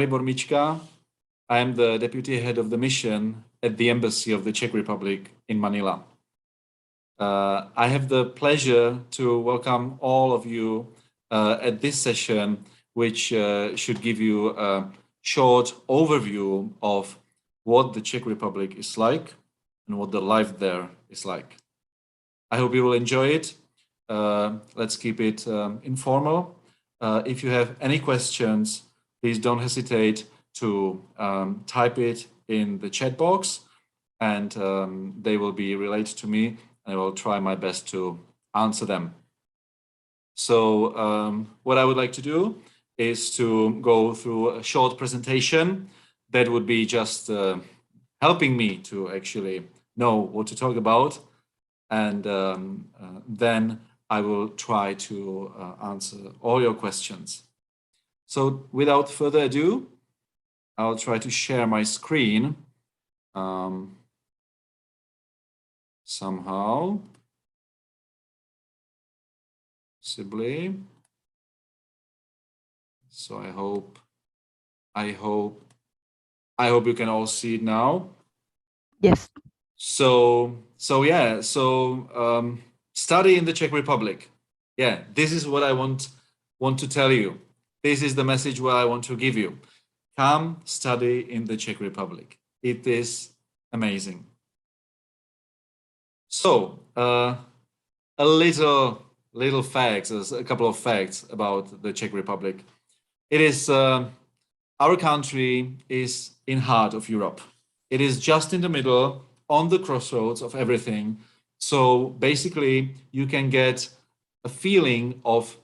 Bormička. I am the deputy head of the mission at the Embassy of the Czech Republic in Manila. I have the pleasure to welcome all of you at this session, which should give you a short overview of what the Czech Republic is like and what the life there is like. I hope you will enjoy it. Let's keep it informal. If you have any questions, please don't hesitate to type it in the chat box, and they will be relayed to me, and I will try my best to answer them. So what I would like to do is to go through a short presentation that would be just helping me to actually know what to talk about, and then I will try to answer all your questions. So without further ado, I'll try to share my screen somehow, possibly. So I hope you can all see it now. Yes. So study in the Czech Republic. Yeah, this is what I want to tell you. This is the message what I want to give you. Come study in the Czech Republic. It is amazing. So a little facts, a couple of facts about the Czech Republic. It is our country is in heart of Europe. It is just in the middle, on the crossroads of everything. So basically, you can get a feeling of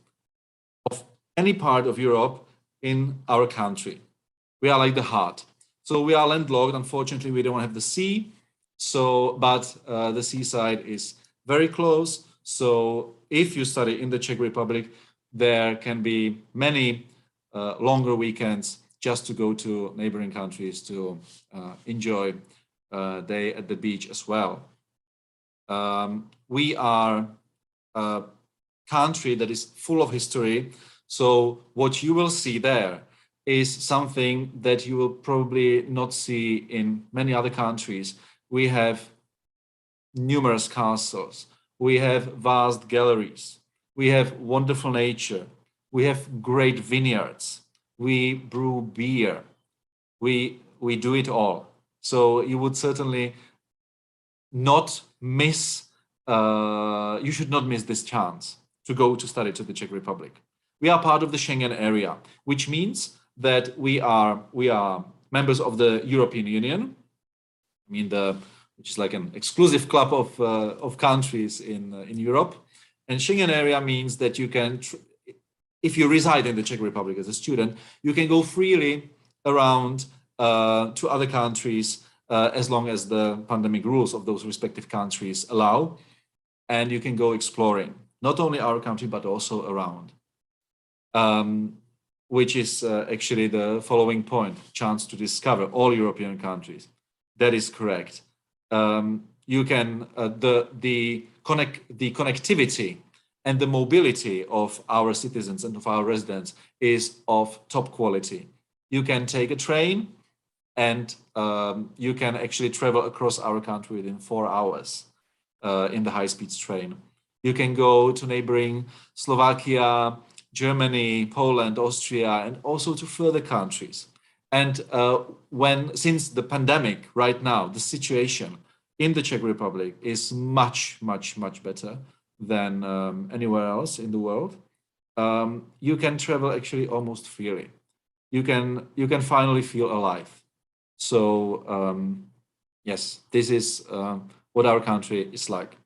any part of Europe in our country. We are like the heart. So we are landlocked. Unfortunately, we don't have the sea. So, but the seaside is very close. So if you study in the Czech Republic, there can be many longer weekends just to go to neighboring countries to enjoy a day at the beach as well. We are a country that is full of history. So what you will see there is something that you will probably not see in many other countries. We have numerous castles. We have vast galleries. We have wonderful nature. We have great vineyards. We brew beer. We do it all. So you would certainly not miss, you should not miss this chance to go to study to the Czech Republic. We are part of the Schengen area, which means that we are members of the European Union. I mean, which is like an exclusive club of countries in Europe. And Schengen area means that you can, if you reside in the Czech Republic as a student, you can go freely around to other countries as long as the pandemic rules of those respective countries allow. And you can go exploring, not only our country, but also around. Which is actually the following point, chance to discover all European countries. That is correct. You can, the connectivity and the mobility of our citizens and of our residents is of top quality. You can take a train and you can actually travel across our country within 4 hours in the high-speed train. You can go to neighboring Slovakia, Germany, Poland, Austria, and also to further countries. And since the pandemic right now, the situation in the Czech Republic is much, much, much better than anywhere else in the world. You can travel actually almost freely. You can finally feel alive. So yes, this is what our country is like.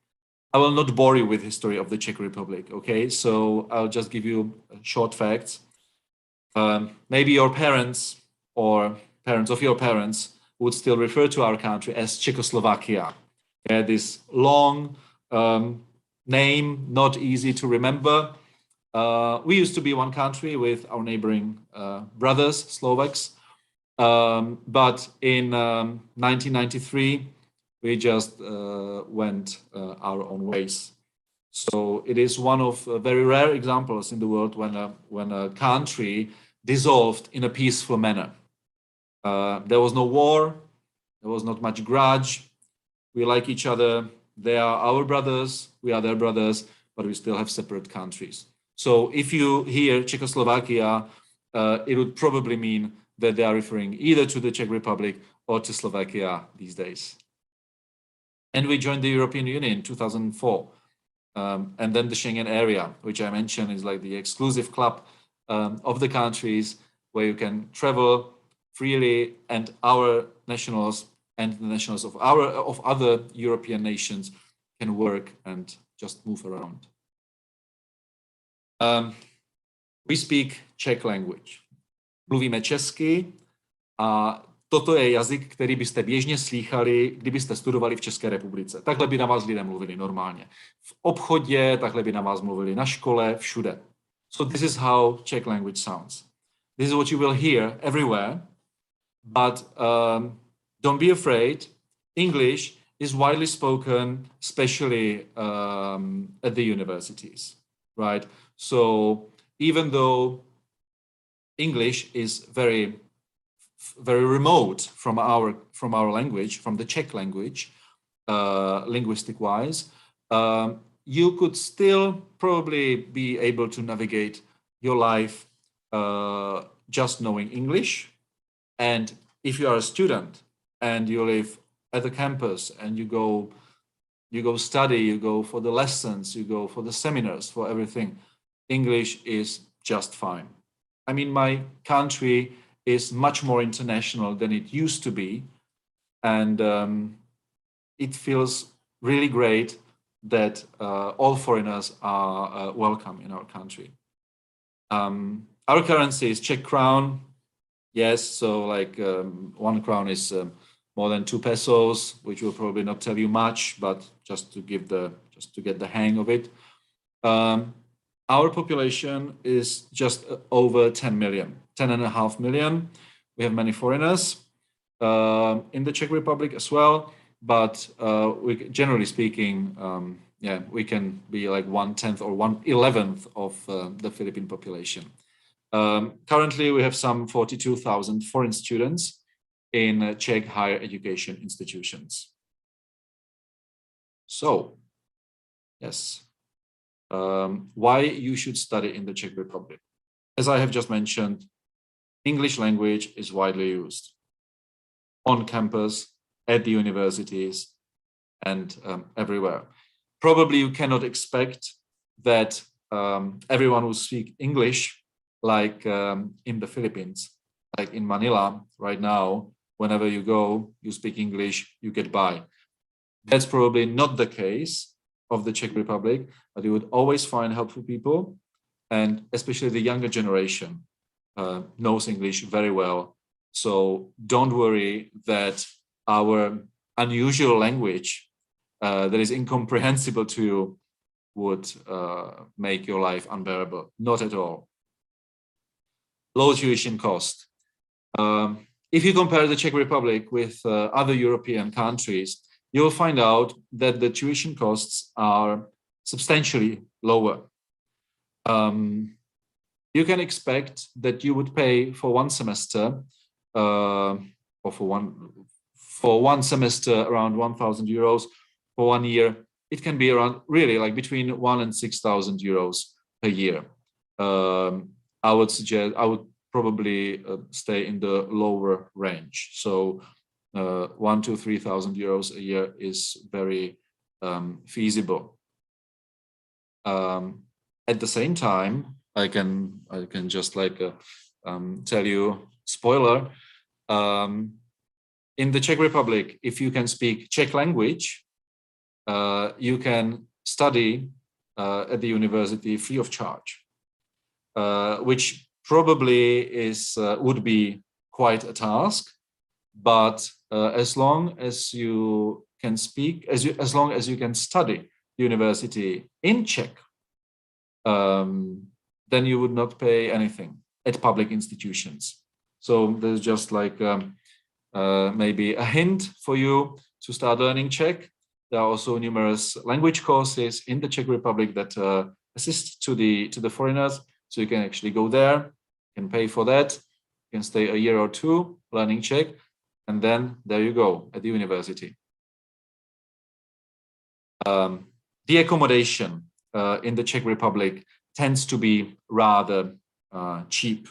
I will not bore you with history of the Czech Republic, okay? So I'll just give you short facts. Maybe your parents or parents of your parents would still refer to our country as Czechoslovakia. Yeah, this long name, not easy to remember. We used to be one country with our neighboring brothers, Slovaks. But in 1993, we just went our own ways. So it is one of very rare examples in the world when a country dissolved in a peaceful manner. There was no war, there was not much grudge. We like each other. They are our brothers, we are their brothers, but we still have separate countries. So if you hear Czechoslovakia, it would probably mean that they are referring either to the Czech Republic or to Slovakia these days. And we joined the European Union in 2004. And then the Schengen area, which I mentioned, is like the exclusive club of the countries where you can travel freely, and our nationals and the nationals of other European nations can work and just move around. We speak Czech language. Mluvíme česky a toto je jazyk, který byste běžně slýchali, kdybyste studovali v České republice. Takhle by na vás lidé mluvili normálně. V obchodě, takhle by na vás mluvili na škole, všude. So this is how Czech language sounds. This is what you will hear everywhere, but don't be afraid. English is widely spoken, especially at the universities, right? So even though English is very remote from our language, from the Czech language, linguistic-wise, you could still probably be able to navigate your life just knowing English. And if you are a student and you live at the campus and you go study, you go for the lessons, you go for the seminars, for everything, English is just fine. I mean, my country is much more international than it used to be. And it feels really great that all foreigners are welcome in our country. Our currency is Czech crown. Yes, so like 1 crown is more than 2 pesos, which will probably not tell you much, but just to get the hang of it. Our population is just over 10 million, 10.5 million. We have many foreigners in the Czech Republic as well, but generally speaking, we can be like 1/10 or 1/11 of the Philippine population. Currently, we have some 42,000 foreign students in Czech higher education institutions. So, yes, why you should study in the Czech Republic? As I have just mentioned, English language is widely used on campus, at the universities, and everywhere. Probably you cannot expect that everyone will speak English like in the Philippines, like in Manila right now. Whenever you go, you speak English, you get by. That's probably not the case of the Czech Republic, but you would always find helpful people, and especially the younger generation knows English very well. So don't worry that our unusual language that is incomprehensible to you would make your life unbearable. Not at all. Low tuition cost. If you compare the Czech Republic with other European countries, you'll find out that the tuition costs are substantially lower. You can expect that you would pay for one semester or for one semester around 1,000 euros. For 1 year, it can be around really like between 1,000 and 6,000 euros per year. I would probably stay in the lower range. So 1,000 to 3,000 euros a year is very feasible. At the same time, I can just like tell you, spoiler, in the Czech Republic, if you can speak Czech language, you can study at the university free of charge, which probably would be quite a task, but as long as you can speak, as long as you can study university in Czech, then you would not pay anything at public institutions. So there's just like maybe a hint for you to start learning Czech. There are also numerous language courses in the Czech Republic that assist to the foreigners. So you can actually go there, can pay for that. You can stay a year or two learning Czech, and then there you go at the university. The accommodation in the Czech Republic tends to be rather cheap.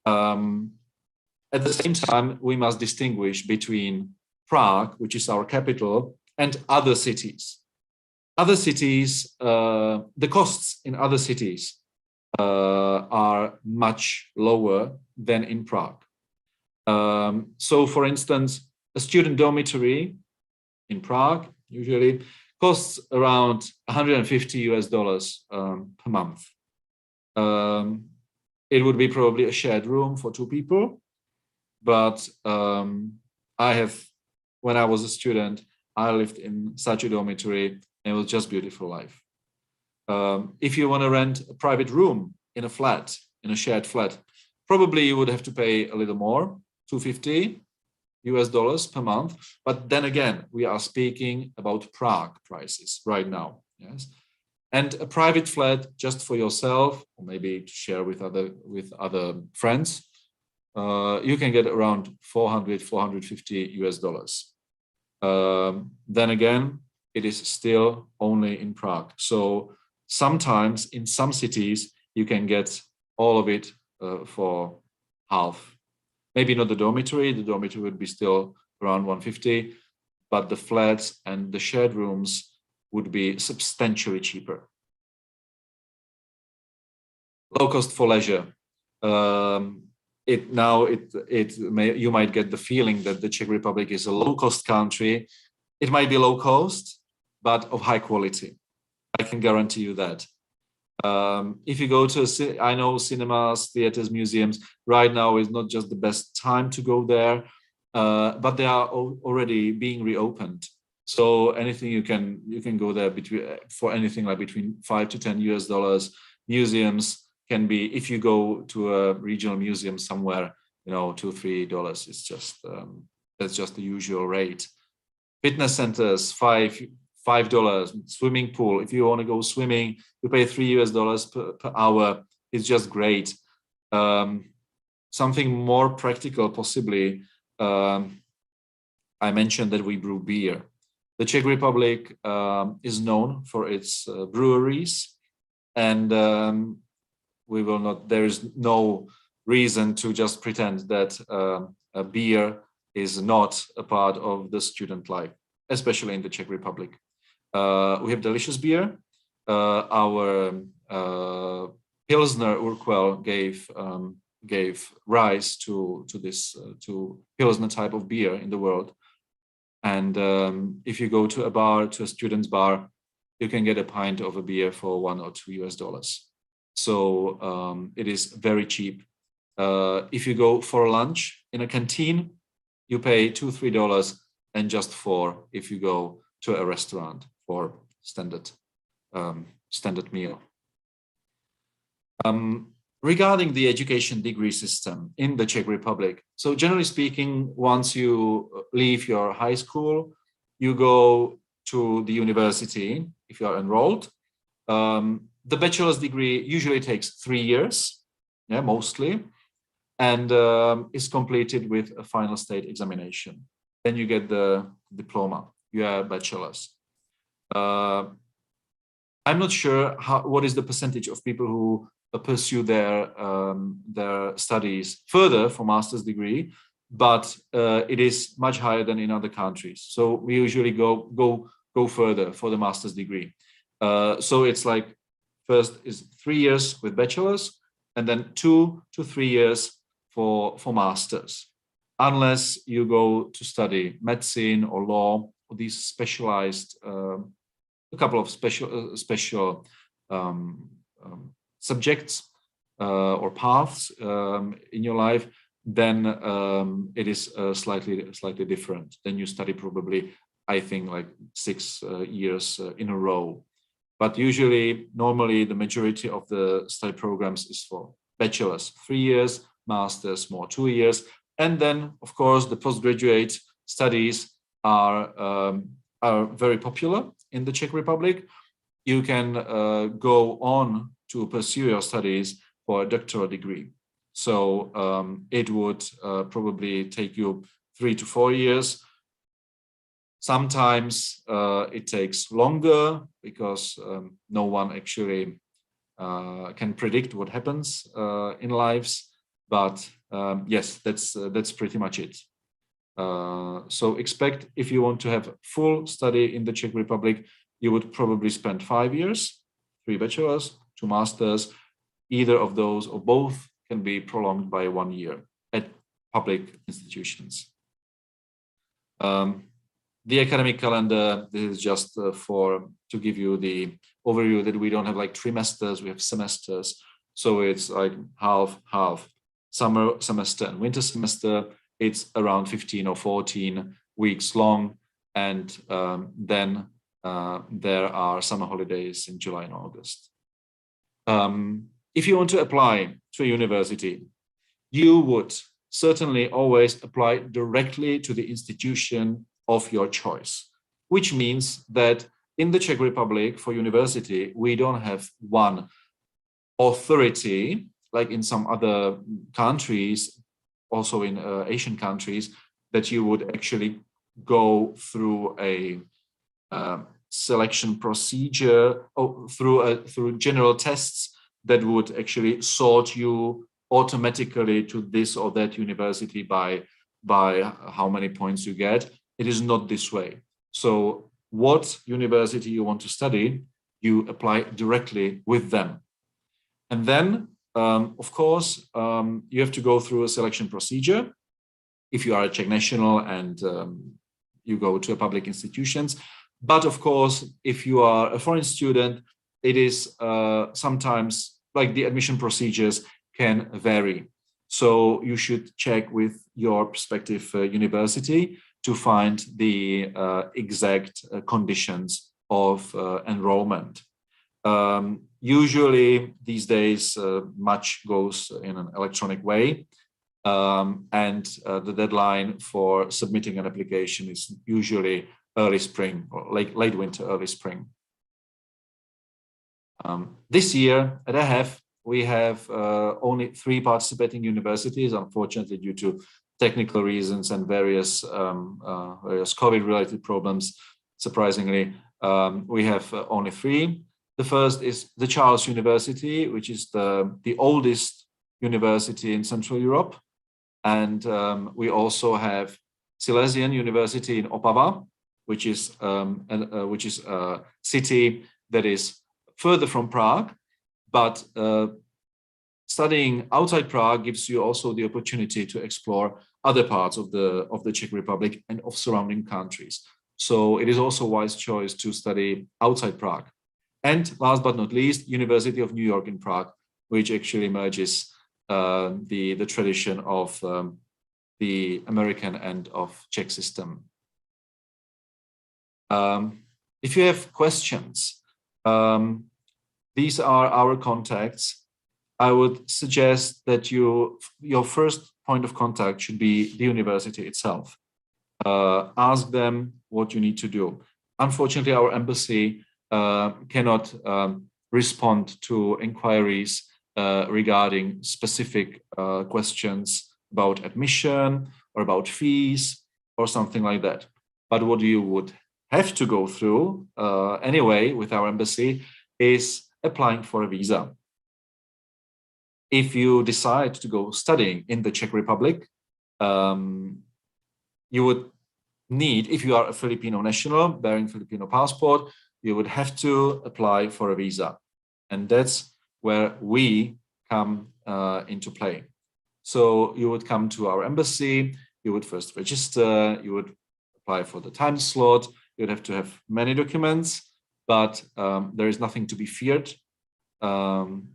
At the same time, we must distinguish between Prague, which is our capital, and other cities. Other cities, the costs in other cities are much lower than in Prague. So, for instance, a student dormitory in Prague usually costs around $150 per month. It would be probably a shared room for two people, but when I was a student, I lived in such a dormitory, and it was just beautiful life. If you want to rent a private room in a flat, in a shared flat, probably you would have to pay a little more, $250 per month. But then again, we are speaking about Prague prices right now. Yes, and a private flat just for yourself, or maybe to share with other friends, you can get around $450. Then again, it is still only in Prague. So sometimes in some cities, you can get all of it for half. Maybe not the dormitory would be still around 150, but the flats and the shared rooms would be substantially cheaper. Low cost for leisure. You might get the feeling that the Czech Republic is a low-cost country. It might be low cost, but of high quality. I can guarantee you that. If you go to, I know cinemas, theaters, museums, right now is not just the best time to go there, but they are already being reopened. So anything you can go there for anything like between $5 to $10. Museums can be, if you go to a regional museum somewhere, $2 to $3. It's just that's just the usual rate. Fitness centers, $5. Swimming pool, if you want to go swimming, you pay $3 per hour. It's just great. Something more practical, possibly. I mentioned that we brew beer. The Czech Republic is known for its breweries, and there is no reason to just pretend that a beer is not a part of the student life, especially in the Czech Republic. We have delicious beer. Our Pilsner Urquell gave rise to this to Pilsner type of beer in the world. And if you go to a bar, to a student's bar, you can get a pint of a beer for $1 or $2. So it is very cheap. If you go for lunch in a canteen, you pay $2, $3, and just $4 if you go to a restaurant for standard meal. Regarding the education degree system in the Czech Republic, so generally speaking, once you leave your high school, you go to the university if you are enrolled. The bachelor's degree usually takes 3 years, mostly, and is completed with a final state examination. Then you get the diploma. You are a bachelor's. I'm not sure what is the percentage of people who pursue their studies further for master's degree, but it is much higher than in other countries. So we usually go further for the master's degree. So it's like first is 3 years with bachelor's, and then 2 to 3 years for masters, unless you go to study medicine or law or these specialized a couple of special subjects or paths in your life, then it is slightly different. Then you study probably, I think, like 6 years in a row. But usually, normally, the majority of the study programs is for bachelor's 3 years, master's more 2 years, and then, of course, the postgraduate studies are very popular in the Czech Republic. You can go on to pursue your studies for a doctoral degree. So it would probably take you 3 to 4 years. Sometimes it takes longer because no one actually can predict what happens in lives. But yes, that's pretty much it. So expect, if you want to have full study in the Czech Republic, you would probably spend 5 years, 3 bachelors, 2 masters. Either of those or both can be prolonged by 1 year at public institutions. The academic calendar, this is just to give you the overview that we don't have like trimesters, we have semesters. So it's like half, summer semester and winter semester. It's around 15 or 14 weeks long. And then there are summer holidays in July and August. If you want to apply to a university, you would certainly always apply directly to the institution of your choice, which means that in the Czech Republic for university, we don't have one authority like in some other countries, also in Asian countries, that you would actually go through a selection procedure or through general tests that would actually sort you automatically to this or that university by how many points you get. It is not this way. So what university you want to study, you apply directly with them. And then, of course, you have to go through a selection procedure if you are a Czech national and you go to a public institutions. But of course, if you are a foreign student, it is sometimes like the admission procedures can vary. So you should check with your prospective university to find the exact conditions of enrollment. Usually these days, much goes in an electronic way. And the deadline for submitting an application is usually early spring or late winter, early spring. This year at AHEF, we have only 3 participating universities, unfortunately, due to technical reasons and various COVID-related problems. Surprisingly, we have only 3. The first is the Charles University, which is the oldest university in Central Europe. And we also have Silesian University in Opava, which is a city that is further from Prague, but studying outside Prague gives you also the opportunity to explore other parts of the Czech Republic and of surrounding countries. So it is also a wise choice to study outside Prague. And last but not least, University of New York in Prague, which actually merges the tradition of the American and of Czech system. If you have questions, these are our contacts. I would suggest that your first point of contact should be the university itself. Ask them what you need to do. Unfortunately, our embassy cannot respond to inquiries regarding specific questions about admission or about fees or something like that. But what you would have to go through anyway with our embassy is applying for a visa. If you decide to go studying in the Czech Republic, you would need, if you are a Filipino national bearing Filipino passport, you would have to apply for a visa. And that's where we come into play. So you would come to our embassy, you would first register, you would apply for the time slot, you'd have to have many documents, but there is nothing to be feared.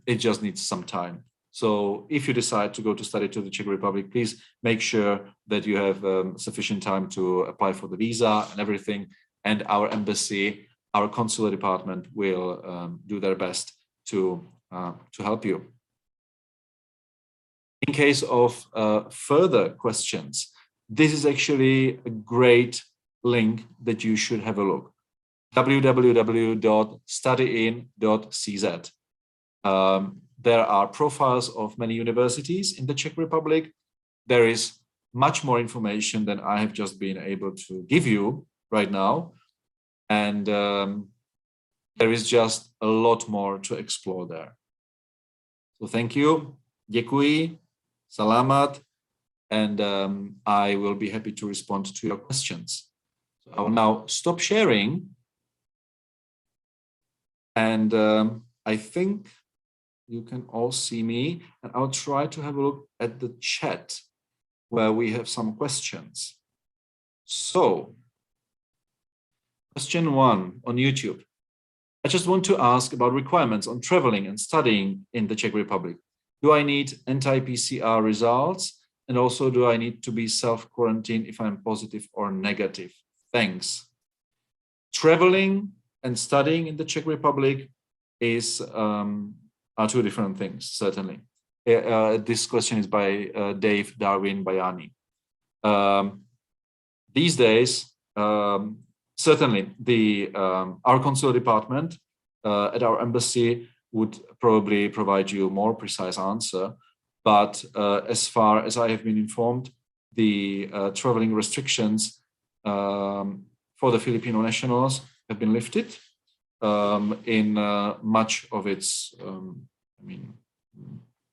It just needs some time. So if you decide to go to study to the Czech Republic, please make sure that you have sufficient time to apply for the visa and everything. And our embassy, our consular department will do their best to help you. In case of further questions, this is actually a great link that you should have a look. www.studyin.cz. there are profiles of many universities in the Czech Republic. There is much more information than I have just been able to give you right now. And there is just a lot more to explore there. So thank you. Děkuji. Salamat. And I will be happy to respond to your questions. So I will now stop sharing. And I think you can all see me. And I'll try to have a look at the chat where we have some questions. So, question 1 on YouTube. I just want to ask about requirements on traveling and studying in the Czech Republic. Do I need anti-PCR results? And also, do I need to be self-quarantined if I'm positive or negative? Thanks. Traveling and studying in the Czech Republic are two different things, certainly. This question is by Dave Darwin Bayani. These days, certainly our consular department at our embassy would probably provide you a more precise answer. But as far as I have been informed, the traveling restrictions for the Filipino nationals have been lifted in much of its,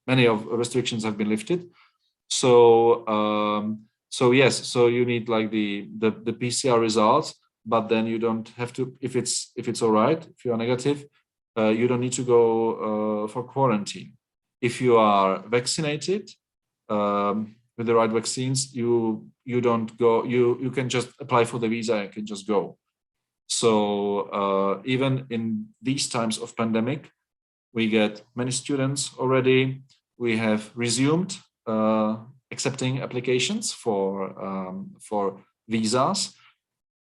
many of restrictions have been lifted. So, so yes, so you need like the PCR results, but then you don't have to, if it's all right, if you are negative, you don't need to go for quarantine. If you are vaccinated with the right vaccines, you don't go. You can just apply for the visa and can just go. So even in these times of pandemic, we get many students already. We have resumed accepting applications for visas,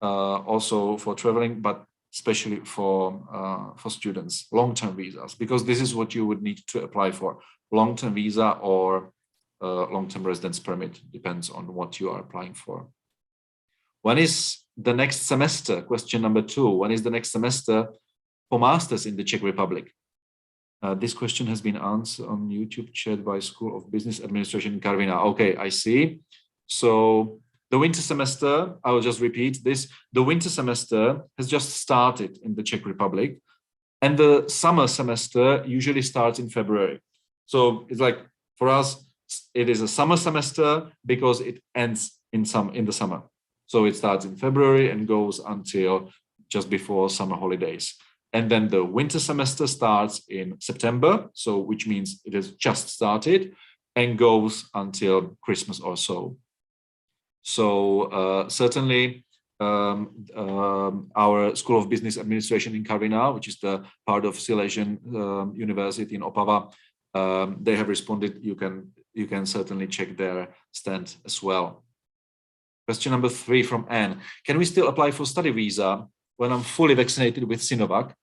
also for traveling, but especially for students, long-term visas, because this is what you would need to apply for: long-term visa or long-term residence permit, depends on what you are applying for. When is the next semester? Question number 2. When is the next semester for masters in the Czech Republic? This question has been answered on YouTube chat by School of Business Administration in Karviná. Okay, I see. So the winter semester, I will just repeat this. The winter semester has just started in the Czech Republic, and the summer semester usually starts in February. So it's like, for us, it is a summer semester because it ends in the summer. So it starts in February and goes until just before summer holidays. And then the winter semester starts in September, so which means it has just started and goes until Christmas or so. So certainly our School of Business Administration in Karviná, which is the part of Silesian University in Opava, they have responded. You can certainly check their stand as well. Question number 3 from Anne. Can we still apply for study visa when I'm fully vaccinated with Sinovac?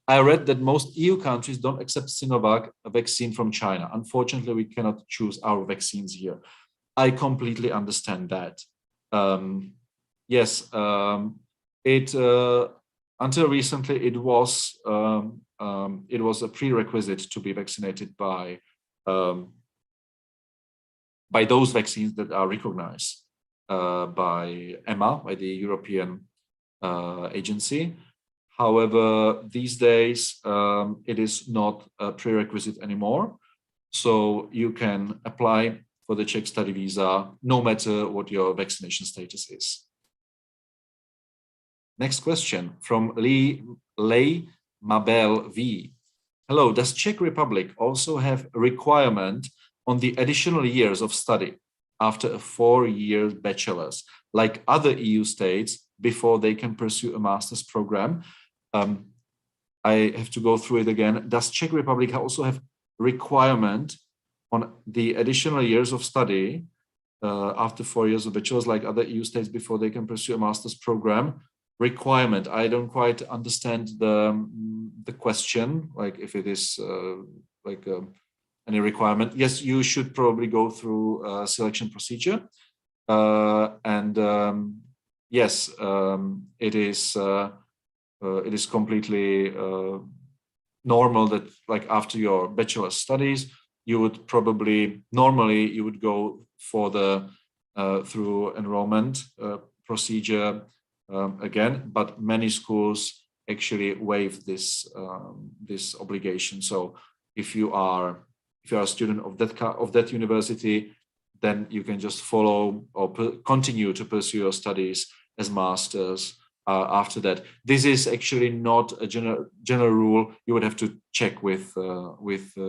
I read that most EU countries don't accept Sinovac, a vaccine from China. Unfortunately, we cannot choose our vaccines here. I completely understand that. Yes, until recently it was a prerequisite to be vaccinated by those vaccines that are recognized by EMA, by the European agency. However, these days it is not a prerequisite anymore. So you can apply for the Czech study visa no matter what your vaccination status is. Next question from Lei Mabel V. Hello, does Czech Republic also have a requirement on the additional years of study after a 4-year bachelor's, like other EU states, before they can pursue a master's program? I have to go through it again. Does Czech Republic also have requirement on the additional years of study after 4 years of bachelor's, like other EU states, before they can pursue a master's program? Requirement, I don't quite understand the question, like if it is any requirement. Yes, you should probably go through a selection procedure, and yes, it is completely normal that like after your bachelor studies, you would probably normally you would go for the through enrollment procedure again, but many schools actually waive this obligation. So if you are a student of that university, then you can just follow or continue to pursue your studies as masters after that. This is actually not a general rule. You would have to check with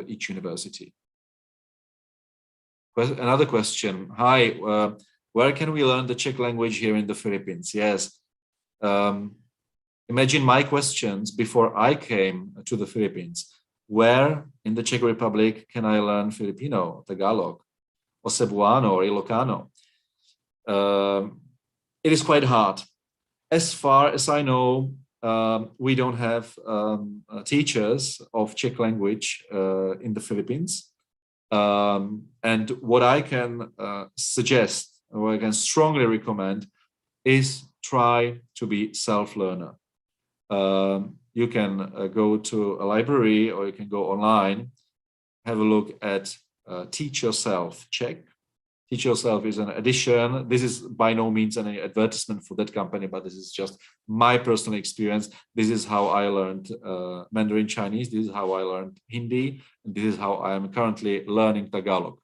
each university. Another question. Hi, where can we learn the Czech language here in the Philippines? Yes. Imagine my questions before I came to the Philippines. Where in the Czech Republic can I learn Filipino, Tagalog, or Cebuano, or Ilocano? It is quite hard. As far as I know, we don't have teachers of Czech language in the Philippines. And what I can suggest, or I can strongly recommend, is try to be self-learner. You can go to a library, or you can go online, have a look at Teach Yourself Czech. Teach Yourself is an edition. This is by no means any advertisement for that company, but this is just my personal experience. This is how I learned Mandarin Chinese. This is how I learned Hindi. And this is how I am currently learning Tagalog,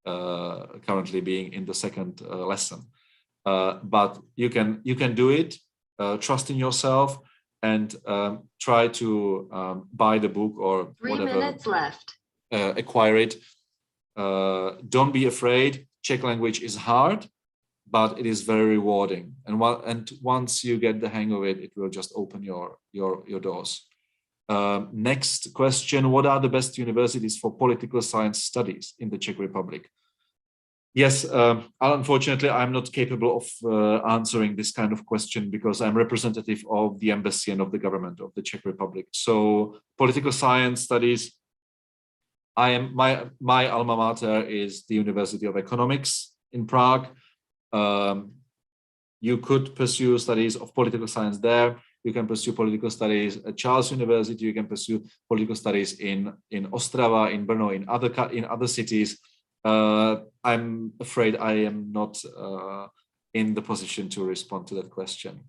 currently being in the second lesson. But you can do it, trust in yourself, and try to buy the book or 3 whatever. minutes left. Acquire it. Don't be afraid. Czech language is hard, but it is very rewarding. And once you get the hang of it, it will just open your doors. Next question: what are the best universities for political science studies in the Czech Republic? Yes, unfortunately, I'm not capable of answering this kind of question because I'm representative of the embassy and of the government of the Czech Republic. So political science studies, my alma mater is the University of Economics in Prague. You could pursue studies of political science there. You can pursue political studies at Charles University. You can pursue political studies in Ostrava, in Brno, in other cities. I'm afraid I am not in the position to respond to that question.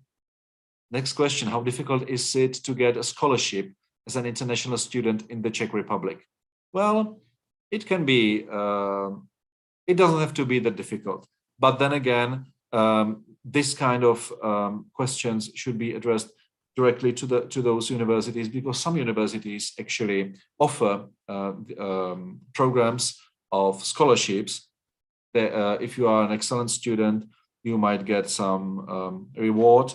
Next question: how difficult is it to get a scholarship as an international student in the Czech Republic? Well, it can be, it doesn't have to be that difficult. But then again, this kind of questions should be addressed directly to those universities, because some universities actually offer programs of scholarships. If you are an excellent student, you might get some reward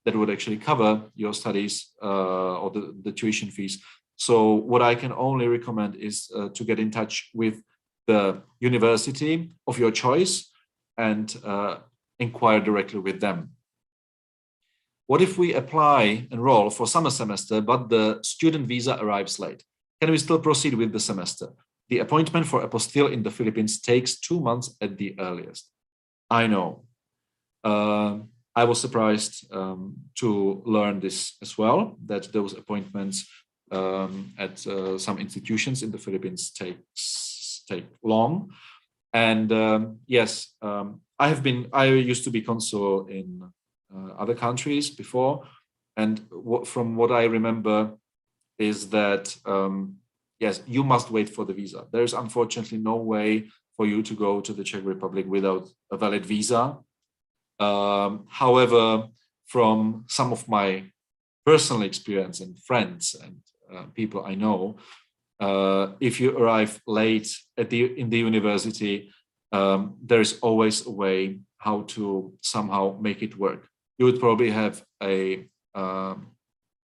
that would actually cover your studies or the tuition fees. So what I can only recommend is to get in touch with the university of your choice and inquire directly with them. What if we enroll for summer semester, but the student visa arrives late? Can we still proceed with the semester? The appointment for apostille in the Philippines takes 2 months at the earliest. I know. I was surprised to learn this as well, that those appointments at some institutions in the Philippines take long. And yes, I used to be consul in other countries before, and from what I remember is that yes, you must wait for the visa. There is unfortunately no way for you to go to the Czech Republic without a valid visa. However, from some of my personal experience and friends and people I know, if you arrive late in the university, there is always a way how to somehow make it work. You would probably have a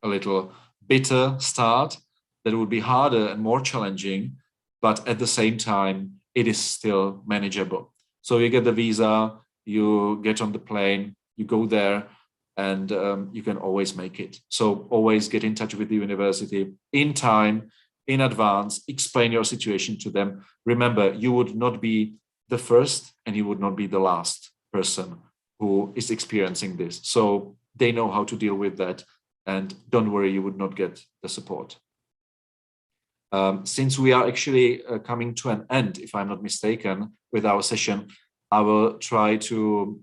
little bitter start that would be harder and more challenging, but at the same time, it is still manageable. So you get the visa, you get on the plane, you go there, and you can always make it. So always get in touch with the university in time, in advance, explain your situation to them. Remember, you would not be the first and you would not be the last person who is experiencing this. So they know how to deal with that, and don't worry, you would not get the support. Since we are actually coming to an end, if I'm not mistaken, with our session, I will try to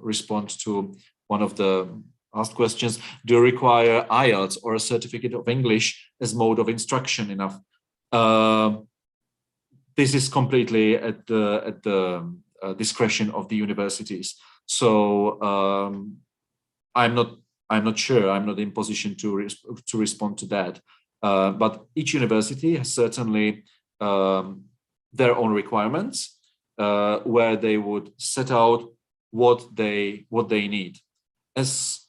respond to one of the asked questions. Do you require IELTS or a certificate of English as mode of instruction enough? This is completely at the discretion of the universities. So I'm not sure. I'm not in position to respond to that. But each university has certainly their own requirements, where they would set out what they need. As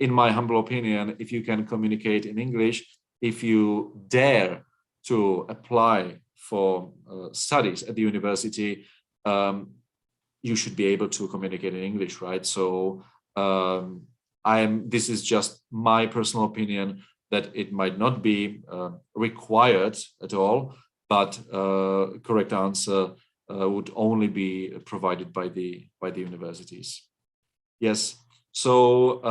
in my humble opinion, if you can communicate in English, if you dare to apply for studies at the university, you should be able to communicate in English, right? So this is just my personal opinion, that it might not be required at all, but correct answer would only be provided by the universities. Yes. So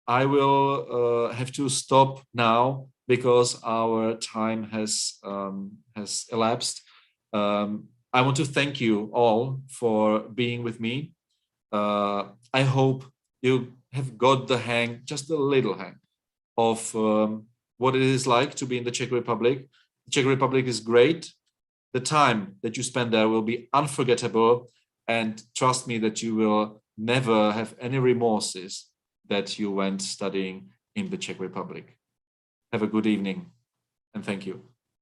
I will have to stop now because our time has elapsed. I want to thank you all for being with me. I hope you have got the hang, just a little hang, of what it is like to be in the Czech Republic. The Czech Republic is great. The time that you spend there will be unforgettable, and trust me that you will never have any remorses that you went studying in the Czech Republic. Have a good evening, and thank you.